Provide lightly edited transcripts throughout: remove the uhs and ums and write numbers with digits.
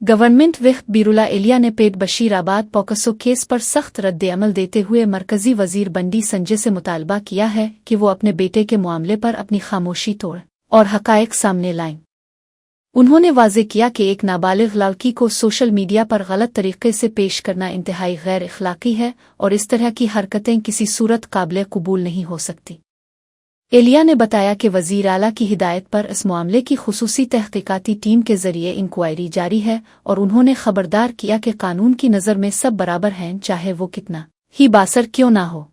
Government विह बिरुला एलिया ने पेट Bashirabad POCSO case पर सख्त रद्द-ए-अमल देते हुए मरकजी वजीर बंडी संजय से मुतालबा किया है कि वो अपने बेटे के मामले पर अपनी खामोशी तोड़ और हकायक सामने लाएं। उन्होंने वाज़ेह किया कि एक नाबालिग लड़की को सोशल मीडिया पर गलत तरीके से पेश करना इंतहाई गैर अखलाकी है और इस तरह की हरकतें किसी सूरत काबिल कबूल नहीं हो सकती। एलिया ने बताया कि वज़ीर आला की हिदायत पर इस मामले की खुसूसी तहकीकाती टीम के जरिए इंक्वायरी जारी है और उन्होंने खबरदार किया कि कानून की नज़र में सब बराबर हैं, चाहे वो कितना ही बासर क्यों ना हो।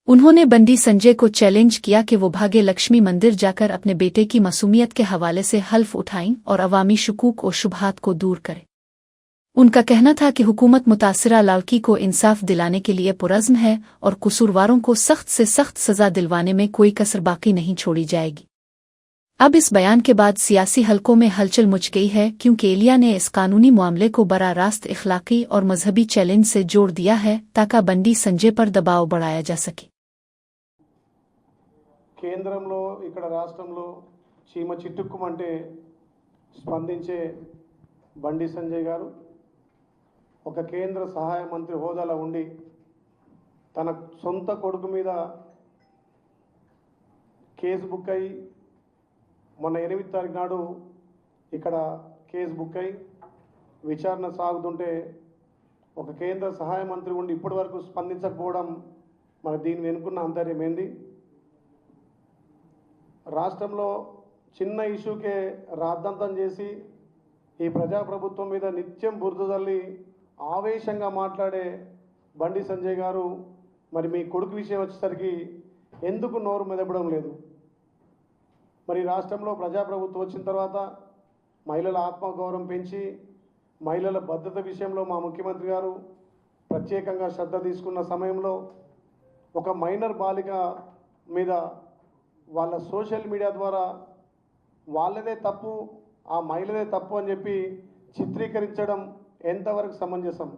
उन्होंने बंडी संजय को चैलेंज किया कि वो भाग्य लक्ष्मी मंदिर जाकर अपने बेटे की मासूमियत के हवाले से हल्फ उठाएं और अवामी शुकूक और शुबहात को दूर करें। उनका कहना था कि हुकूमत मुतासिरा लड़की को इंसाफ दिलाने के लिए पुरज़्म है और कसूरवारों को सख्त से सख्त सज़ा दिलवाने में कोई कसर बाकी नहीं छोड़ी जाएगी। अब इस बयान के बाद सियासी हलकों में हलचल मच गई है, क्योंकि एलिया ने इस कानूनी मामले को बराह रास्त इखलाकी और मजहबी चैलेंज से जोड़ दिया है ताकि बंडी संजय पर दबाव बढ़ाया जा सके। కేంద్రంలో ఇక్కడ రాష్ట్రంలో చీమ చిట్టుక్కుమంటే స్పందించే బండి సంజయ్ గారు ఒక కేంద్ర సహాయ మంత్రి హోదాలో ఉండి తన సొంత కొడుకు మీద కేసు బుక్ అయి మొన్న 8 తారీఖు నాడు ఇక్కడ కేసు బుక్ అయి విచారణ సాగుతుంటే ఒక కేంద్ర సహాయ మంత్రి ఉండి ఇప్పటి వరకు స్పందించకపోవడం మన దీని వెనుకున్న అంతర్యం ఏంది? రాష్ట్రంలో చిన్న ఇష్యూకే రాద్ధాంతం చేసి ఈ ప్రజాప్రభుత్వం మీద నిత్యం బురద జల్లి ఆవేశంగా మాట్లాడే బండి సంజయ్ గారు మరి మీ కొడుకు విషయం వచ్చేసరికి ఎందుకు నోరు మెదపడం లేదు? మరి రాష్ట్రంలో ప్రజాప్రభుత్వం వచ్చిన తర్వాత మహిళల ఆత్మగౌరవం పెంచి మహిళల భద్రత విషయంలో మా ముఖ్యమంత్రి గారు ప్రత్యేకంగా శ్రద్ధ తీసుకున్న సమయంలో ఒక మైనర్ బాలిక మీద వాళ్ళ సోషల్ మీడియా ద్వారా వాళ్ళదే తప్పు, ఆ మహిళదే తప్పు అని చెప్పి చిత్రీకరించడం ఎంతవరకు సమంజసం?